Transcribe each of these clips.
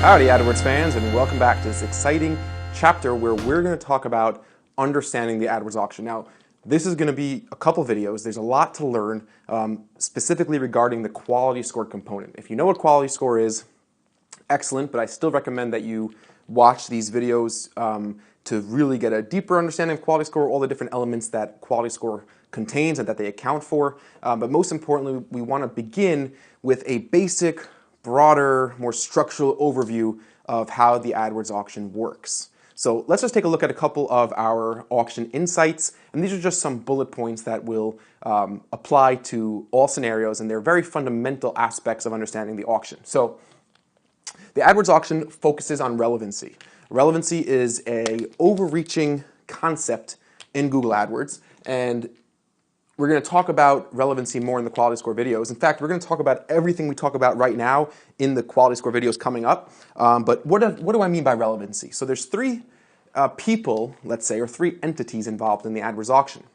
Howdy AdWords fans, and welcome back to this exciting chapter where we're going to talk about understanding the AdWords auction. Now, this is going to be a couple videos. There's a lot to learn, specifically regarding the quality score component. If you know what quality score is, excellent, but I still recommend that you watch these videos to really get a deeper understanding of quality score, all the different elements that quality score contains and that they account for. But most importantly, we want to begin with a basic, broader, more structural overview of how the AdWords auction works. So let's just take a look at a couple of our auction insights, and these are just some bullet points that will apply to all scenarios, and they're very fundamental aspects of understanding the auction. So the AdWords auction focuses on relevancy. Relevancy is an overreaching concept in Google AdWords, and we're going to talk about relevancy more in the quality score videos. In fact, we're going to talk about everything we talk about right now in the quality score videos coming up. But what do I mean by relevancy? So there's three people, let's say, or three entities involved in the AdWords auction.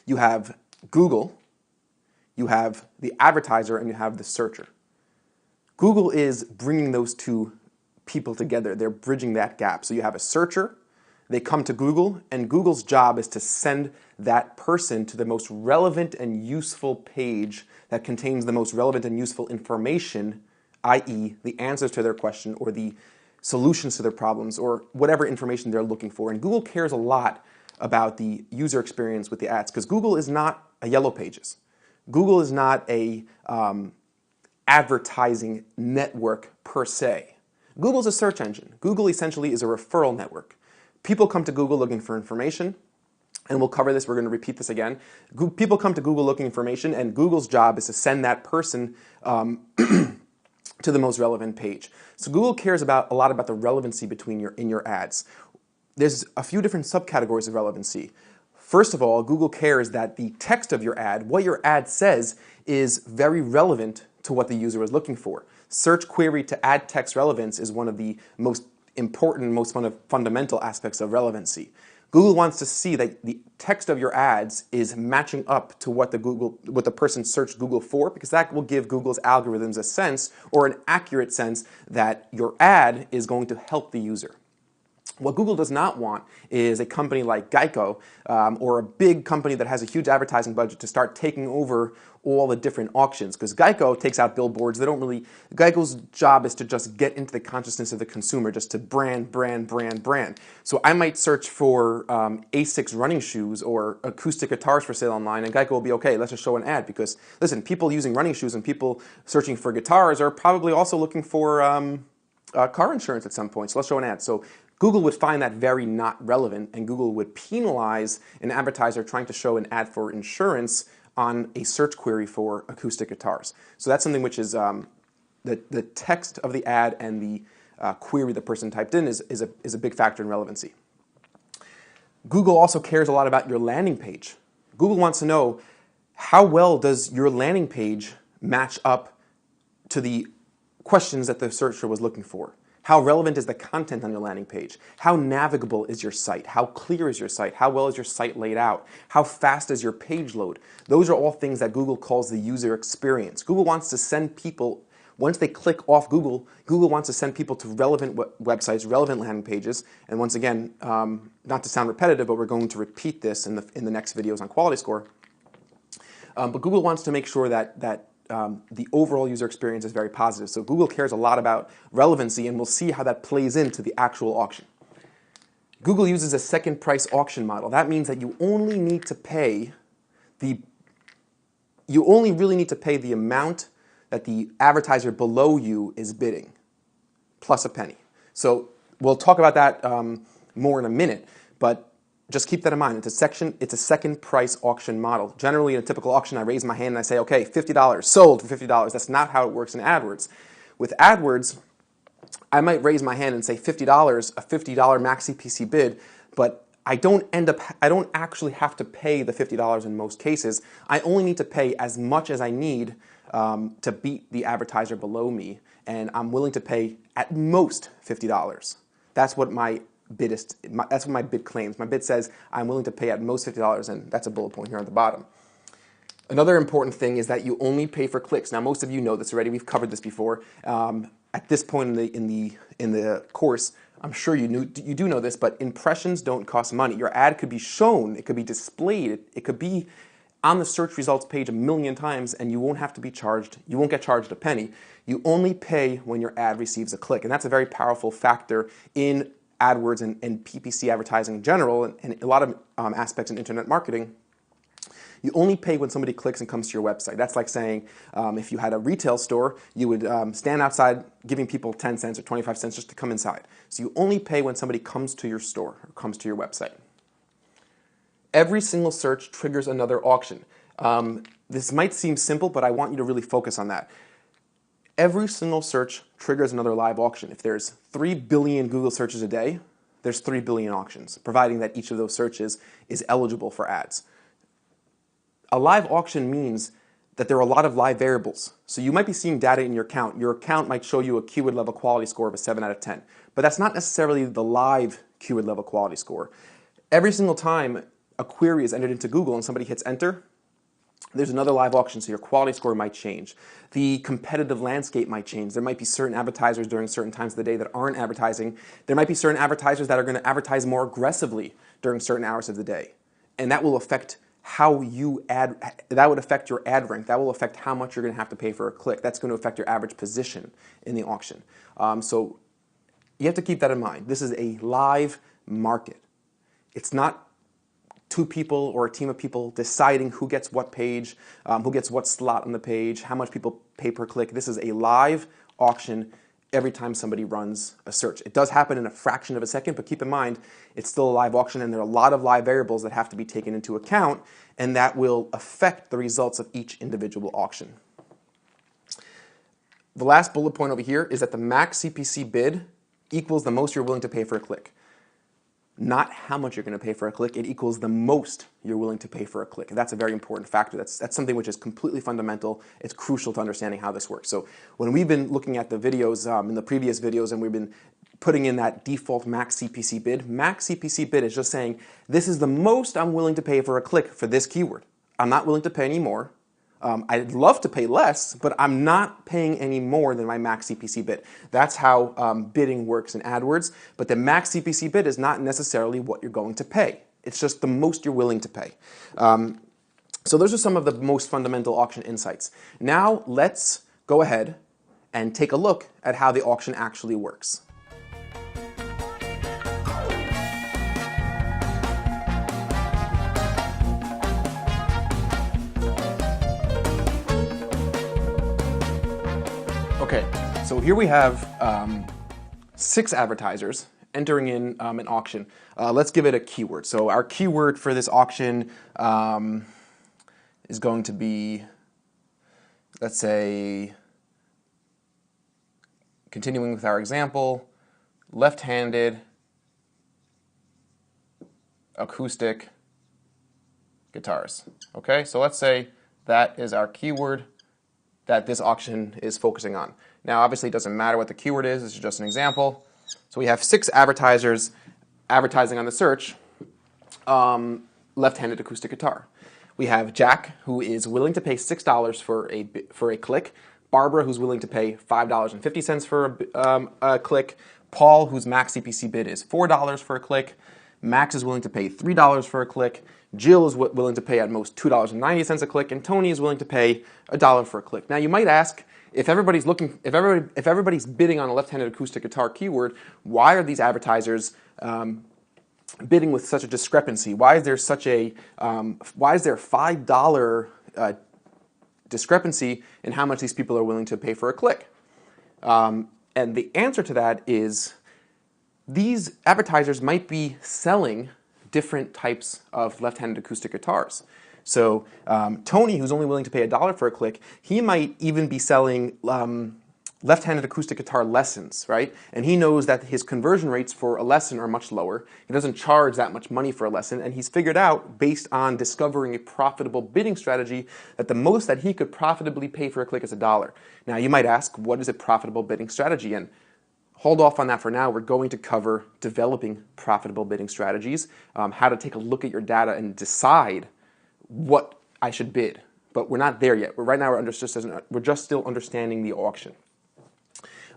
You have Google, you have the advertiser, and you have the searcher. Google is bringing those two people together. They're bridging that gap. So you have a searcher, they come to Google, and Google's job is to send that person to the most relevant and useful page that contains the most relevant and useful information, i.e. the answers to their question or the solutions to their problems or whatever information they're looking for. And Google cares a lot about the user experience with the ads because Google is not a Yellow Pages. Google is not a advertising network per se. Google is a search engine. Google essentially is a referral network. People come to Google looking for information, and we'll cover this, we're going to repeat this again. People come to Google looking for information, and Google's job is to send that person to the most relevant page. So Google cares a lot about the relevancy in your ads. There's a few different subcategories of relevancy. First of all, Google cares that the text of your ad, what your ad says, is very relevant to what the user is looking for. Search query to ad text relevance is one of the most important, most fundamental aspects of relevancy. Google wants to see that the text of your ads is matching up to what the person searched Google for, because that will give Google's algorithms a sense, or an accurate sense, that your ad is going to help the user. What Google does not want is a company like Geico or a big company that has a huge advertising budget to start taking over all the different auctions, because Geico takes out billboards. Geico's job is to just get into the consciousness of the consumer, just to brand. So I might search for Asics running shoes or acoustic guitars for sale online, and Geico will be, okay, let's just show an ad, because listen, people using running shoes and people searching for guitars are probably also looking for car insurance at some point, so let's show an ad. So Google would find that very not relevant, and Google would penalize an advertiser trying to show an ad for insurance on a search query for acoustic guitars. So that's something which is the text of the ad and the query the person typed in is a big factor in relevancy. Google also cares a lot about your landing page. Google wants to know, how well does your landing page match up to the questions that the searcher was looking for? How relevant is the content on your landing page? How navigable is your site? How clear is your site? How well is your site laid out? How fast is your page load? Those are all things that Google calls the user experience. Google wants to send people, once they click off Google, Google wants to send people to relevant websites, relevant landing pages. And once again, not to sound repetitive, but we're going to repeat this in the next videos on quality score. But Google wants to make sure that the overall user experience is very positive. So Google cares a lot about relevancy, and we'll see how that plays into the actual auction. Google uses a second price auction model. That means that you only need to pay the amount that the advertiser below you is bidding, plus a penny. So we'll talk about that more in a minute, but just keep that in mind. It's a second price auction model. Generally, in a typical auction, I raise my hand and I say, okay, $50, sold for $50. That's not how it works in AdWords. With AdWords, I might raise my hand and say $50, a $50 max CPC bid, but I don't actually have to pay the $50 in most cases. I only need to pay as much as I need to beat the advertiser below me, and I'm willing to pay at most $50. That's what my bid claims. My bid says I'm willing to pay at most $50, and that's a bullet point here on the bottom. Another important thing is that you only pay for clicks. Now, most of you know this already. We've covered this before. at this point in the course, I'm sure you do know this, but impressions don't cost money. Your ad could be shown, it could be displayed, it could be on the search results page 1,000,000 times, and you won't have to be charged. You won't get charged a penny. You only pay when your ad receives a click, and that's a very powerful factor in AdWords and PPC advertising in general, and a lot of aspects in internet marketing. You only pay when somebody clicks and comes to your website. That's like saying if you had a retail store, you would stand outside giving people 10 cents or 25 cents just to come inside. So you only pay when somebody comes to your store or comes to your website. Every single search triggers another auction. This might seem simple, but I want you to really focus on that. Every single search triggers another live auction. If there's 3 billion Google searches a day, there's 3 billion auctions, providing that each of those searches is eligible for ads. A live auction means that there are a lot of live variables. So you might be seeing data in your account. Your account might show you a keyword level quality score of a 7 out of 10. But that's not necessarily the live keyword level quality score. Every single time a query is entered into Google and somebody hits enter, there's another live auction, so your quality score might change. The competitive landscape might change. There might be certain advertisers during certain times of the day that aren't advertising. There might be certain advertisers that are going to advertise more aggressively during certain hours of the day. And that will affect how you that would affect your ad rank. That will affect how much you're going to have to pay for a click. That's going to affect your average position in the auction. So you have to keep that in mind. This is a live market. It's not two people or a team of people deciding who gets what page, who gets what slot on the page, how much people pay per click. This is a live auction every time somebody runs a search. It does happen in a fraction of a second, but keep in mind, it's still a live auction and there are a lot of live variables that have to be taken into account, and that will affect the results of each individual auction. The last bullet point over here is that the max CPC bid equals the most you're willing to pay for a click. Not how much you're going to pay for a click, it equals the most you're willing to pay for a click. And that's a very important factor. That's something which is completely fundamental. It's crucial to understanding how this works. So when we've been looking at the videos, in the previous videos, and we've been putting in that default max CPC bid is just saying, this is the most I'm willing to pay for a click for this keyword. I'm not willing to pay any more. I'd love to pay less, but I'm not paying any more than my max CPC bid. That's how bidding works in AdWords, but the max CPC bid is not necessarily what you're going to pay. It's just the most you're willing to pay. So those are some of the most fundamental auction insights. Now let's go ahead and take a look at how the auction actually works. Okay, so here we have 6 advertisers entering in an auction. Let's give it a keyword. So our keyword for this auction is going to be, let's say, continuing with our example, left-handed acoustic guitars. Okay, so let's say that is our keyword that this auction is focusing on. Now, obviously, it doesn't matter what the keyword is. This is just an example. So we have 6 advertisers advertising on the search, left-handed acoustic guitar. We have Jack, who is willing to pay $6 for a click. Barbara, who's willing to pay $5.50 for a click. Paul, whose max CPC bid is $4 for a click. Max is willing to pay $3 for a click. Jill is willing to pay at most $2.90 a click, and Tony is willing to pay $1 for a click. Now you might ask, if everybody's bidding on a left-handed acoustic guitar keyword, why are these advertisers bidding with such a discrepancy? Why is there $5 discrepancy in how much these people are willing to pay for a click? And the answer to that is these advertisers might be selling different types of left-handed acoustic guitars. So Tony, who's only willing to pay $1 for a click, he might even be selling left-handed acoustic guitar lessons, right? And he knows that his conversion rates for a lesson are much lower. He doesn't charge that much money for a lesson, and he's figured out, based on discovering a profitable bidding strategy, that the most that he could profitably pay for a click is $1. Now you might ask, what is a profitable bidding strategy? And hold off on that for now. We're going to cover developing profitable bidding strategies, how to take a look at your data and decide what I should bid. But we're not there yet. Right now we're just still understanding the auction.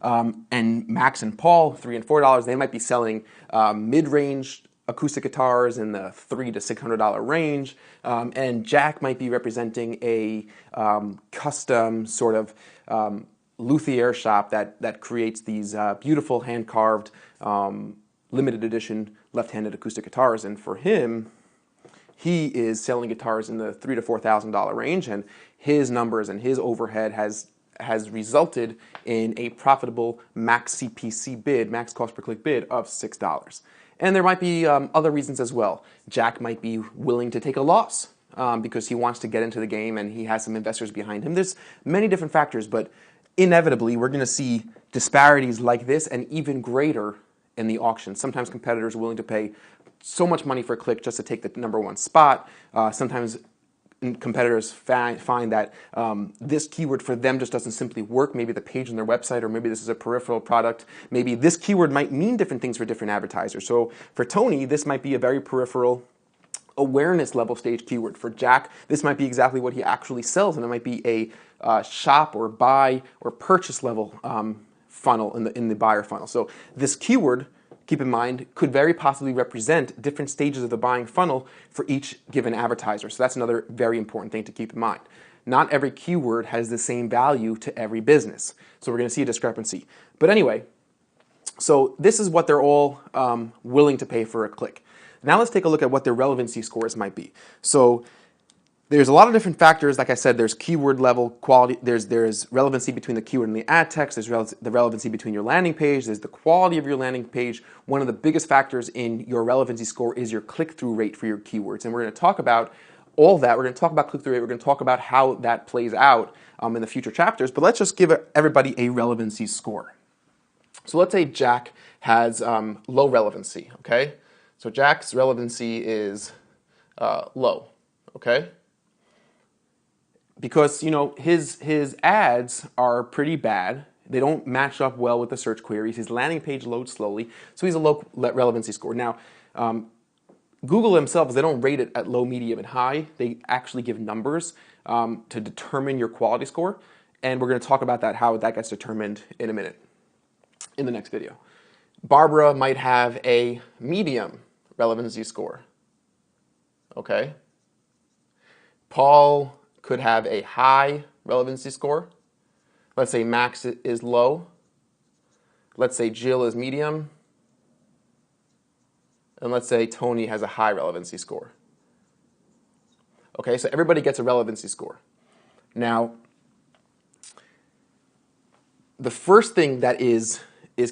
and Max and Paul, $3 and $4, they might be selling mid-range acoustic guitars in the $300 to $600 range, and Jack might be representing a custom sort of luthier shop that creates these beautiful hand-carved limited edition left-handed acoustic guitars. And for him, he is selling guitars in the $3,000 to $4,000 range, and his numbers and his overhead has resulted in a profitable max CPC bid, max cost per click bid of $6. And there might be other reasons as well. Jack might be willing to take a loss because he wants to get into the game and he has some investors behind him. There's many different factors, but inevitably we're going to see disparities like this and even greater in the auction. Sometimes competitors are willing to pay so much money for a click just to take the #1 spot. Sometimes competitors find that this keyword for them just doesn't simply work. Maybe the page on their website, or maybe this is a peripheral product. Maybe this keyword might mean different things for different advertisers. So for Tony, this might be a very peripheral awareness level stage keyword. For Jack, this might be exactly what he actually sells, and it might be a shop or buy or purchase level funnel in the buyer funnel. So this keyword, keep in mind, could very possibly represent different stages of the buying funnel for each given advertiser. So that's another very important thing to keep in mind. Not every keyword has the same value to every business. So we're going to see a discrepancy. But anyway, so this is what they're all willing to pay for a click. Now let's take a look at what their relevancy scores might be. So there's a lot of different factors. Like I said, there's keyword level quality, there's relevancy between the keyword and the ad text, there's the relevancy between your landing page, there's the quality of your landing page. One of the biggest factors in your relevancy score is your click-through rate for your keywords. And we're going to talk about all that. We're going to talk about click-through rate. We're going to talk about how that plays out in the future chapters. But let's just give everybody a relevancy score. So let's say Jack has low relevancy, okay? So Jack's relevancy is low, okay? Because, you know, his ads are pretty bad. They don't match up well with the search queries. His landing page loads slowly, so he's a low relevancy score. Now, Google themselves, they don't rate it at low, medium, and high. They actually give numbers to determine your quality score, and we're going to talk about that, how that gets determined in a minute, in the next video. Barbara might have a medium relevancy score, okay? Paul could have a high relevancy score. Let's say Max is low. Let's say Jill is medium. And let's say Tony has a high relevancy score. Okay, so everybody gets a relevancy score. Now, the first thing that is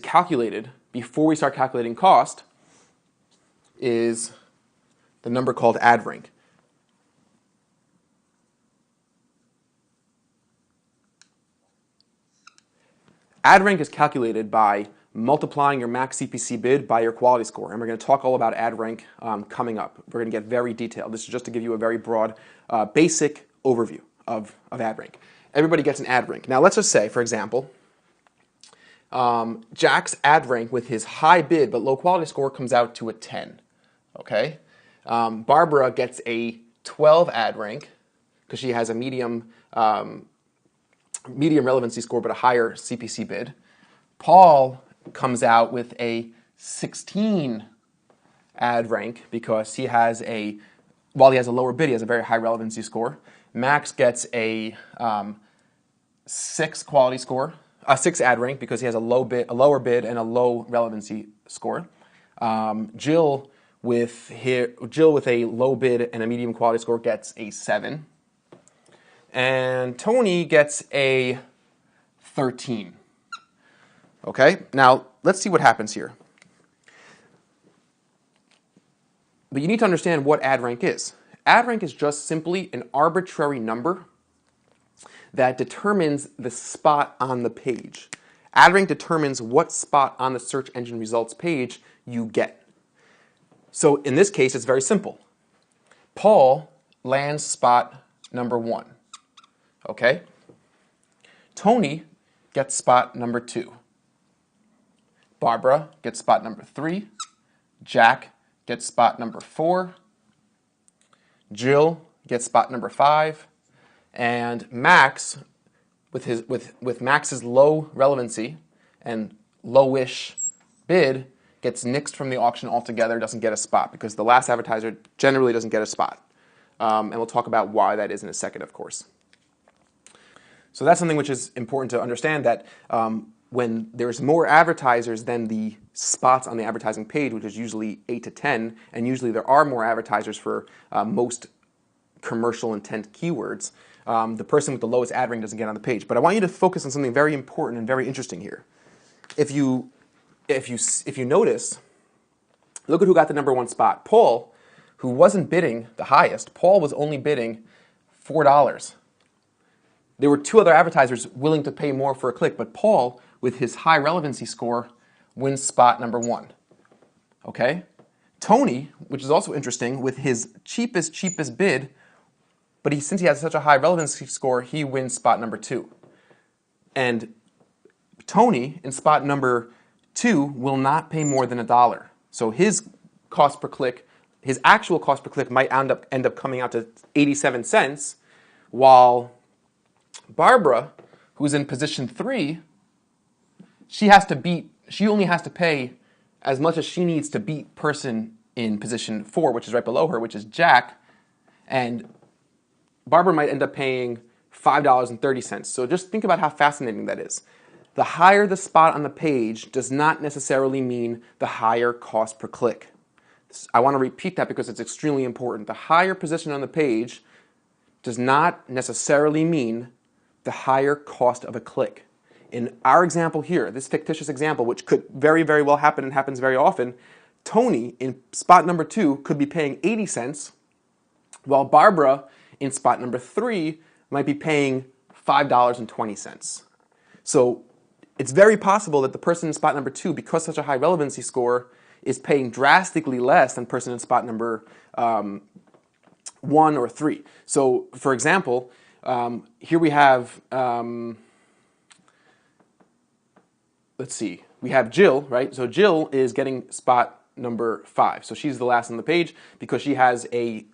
calculated before we start calculating cost is the number called ad rank. Ad rank is calculated by multiplying your max CPC bid by your quality score. And we're going to talk all about ad rank coming up. We're going to get very detailed. This is just to give you a very broad, basic overview of ad rank. Everybody gets an ad rank. Now let's just say, for example, Jack's ad rank with his high bid but low quality score comes out to a 10. Okay? Barbara gets a 12 ad rank because she has a medium relevancy score but a higher CPC bid. Paul comes out with a 16 ad rank because he has while he has a lower bid, he has a very high relevancy score. Max gets a 6 quality score, a 6 ad rank because he has a lower bid and a low relevancy score. Jill with a low bid and a medium quality score gets a 7. And Tony gets a 13. Okay, now let's see what happens here. But you need to understand what ad rank is. Ad rank is just simply an arbitrary number that determines the spot on the page. Ad rank determines what spot on the search engine results page you get. So in this case, it's very simple. Paul lands spot number 1. Okay? Tony gets spot number 2. Barbara gets spot number 3. Jack gets spot number 4. Jill gets spot number 5. And Max, with Max's low relevancy, and lowish bid gets nixed from the auction altogether, doesn't get a spot, because the last advertiser generally doesn't get a spot. And we'll talk about why that is in a second, of course. So that's something which is important to understand, that when there's more advertisers than the spots on the advertising page, which is usually 8 to 10, and usually there are more advertisers for most commercial intent keywords, the person with the lowest ad rank doesn't get on the page. But I want you to focus on something very important and very interesting here. If you notice, look at who got the #1 spot. Paul, who wasn't bidding the highest, Paul was only bidding $4. There were 2 other advertisers willing to pay more for a click, but Paul, with his high relevancy score, wins spot #1. Okay? Tony, which is also interesting, with his cheapest bid, but since he has such a high relevancy score, he wins spot #2. And Tony, in spot #2, will not pay more than $1. So his cost per click, his actual cost per click might end up coming out to 87 cents, while Barbara, who's in position 3, she only has to pay as much as she needs to beat person in position 4, which is right below her, which is Jack, and Barbara might end up paying $5.30. So just think about how fascinating that is. The higher the spot on the page does not necessarily mean the higher cost per click. I want to repeat that because it's extremely important. The higher position on the page does not necessarily mean the higher cost of a click. In our example here, this fictitious example, which could very, very well happen and happens very often, Tony in spot #2 could be paying 80 cents, while Barbara in spot #3 might be paying $5.20. So it's very possible that the person in spot #2, because such a high relevancy score, is paying drastically less than person in spot number 1 or 3. So, for example, here we have, let's see, we have Jill, right? So Jill is getting spot #5. So she's the last on the page because she has a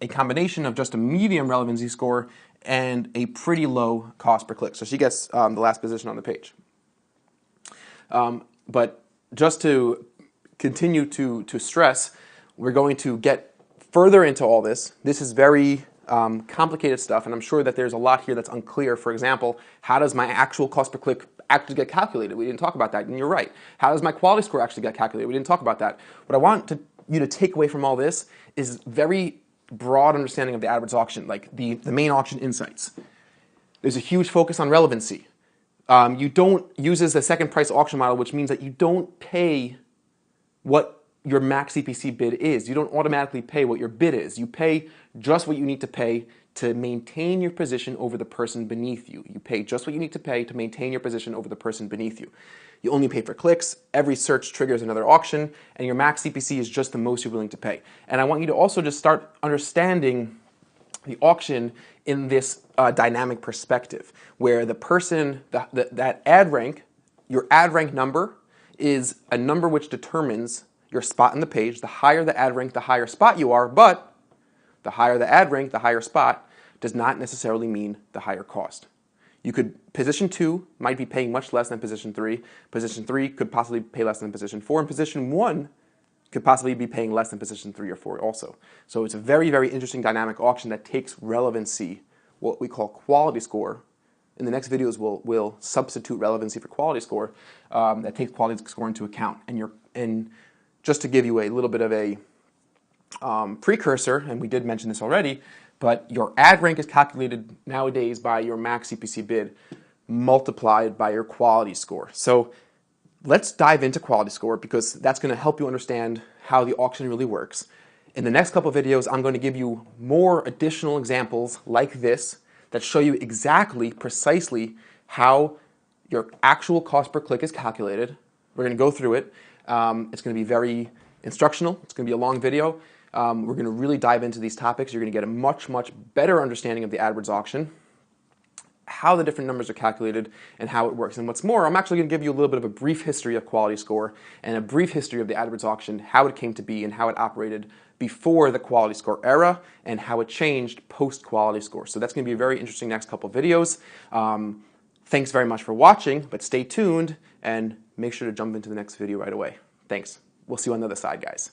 combination of just a medium relevancy score and a pretty low cost per click. So she gets the last position on the page. But just to continue to stress, we're going to get further into all this. This is very complicated stuff, and I'm sure that there's a lot here that's unclear. For example, how does my actual cost per click actually get calculated? We didn't talk about that, and you're right. How does my quality score actually get calculated? We didn't talk about that. What I want you to take away from all this is very broad understanding of the AdWords auction, like the main auction insights. There's a huge focus on relevancy. You don't use the second price auction model, which means that you don't pay what your max CPC bid is. You don't automatically pay what your bid is. You pay just what you need to pay to maintain your position over the person beneath you. You pay just what you need to pay to maintain your position over the person beneath you. You only pay for clicks. Every search triggers another auction, and your max CPC is just the most you're willing to pay. And I want you to also just start understanding the auction in this dynamic perspective, where the person, that ad rank, your ad rank number is a number which determines your spot on the page. The higher the ad rank, the higher spot you are, but the higher the ad rank, the higher spot does not necessarily mean the higher cost. You could, position 2 might be paying much less than position 3. Position 3 could possibly pay less than position 4, and position 1 could possibly be paying less than position 3 or 4 also. So it's a very, very interesting dynamic auction that takes relevancy, what we call quality score. In the next videos, we'll substitute relevancy for quality score, that takes quality score into account. And just to give you a little bit of a precursor, and we did mention this already, but your ad rank is calculated nowadays by your max CPC bid multiplied by your quality score. So let's dive into quality score, because that's going to help you understand how the auction really works. In the next couple of videos, I'm going to give you more additional examples like this that show you exactly, precisely how your actual cost per click is calculated. We're going to go through it. It's going to be very instructional. It's going to be a long video. We're going to really dive into these topics. You're going to get a much, much better understanding of the AdWords auction, how the different numbers are calculated, and how it works. And what's more, I'm actually going to give you a little bit of a brief history of quality score and a brief history of the AdWords auction, how it came to be and how it operated before the quality score era and how it changed post quality score. So that's going to be very interesting next couple of videos. Thanks very much for watching, but stay tuned and make sure to jump into the next video right away. Thanks. We'll see you on the other side, guys.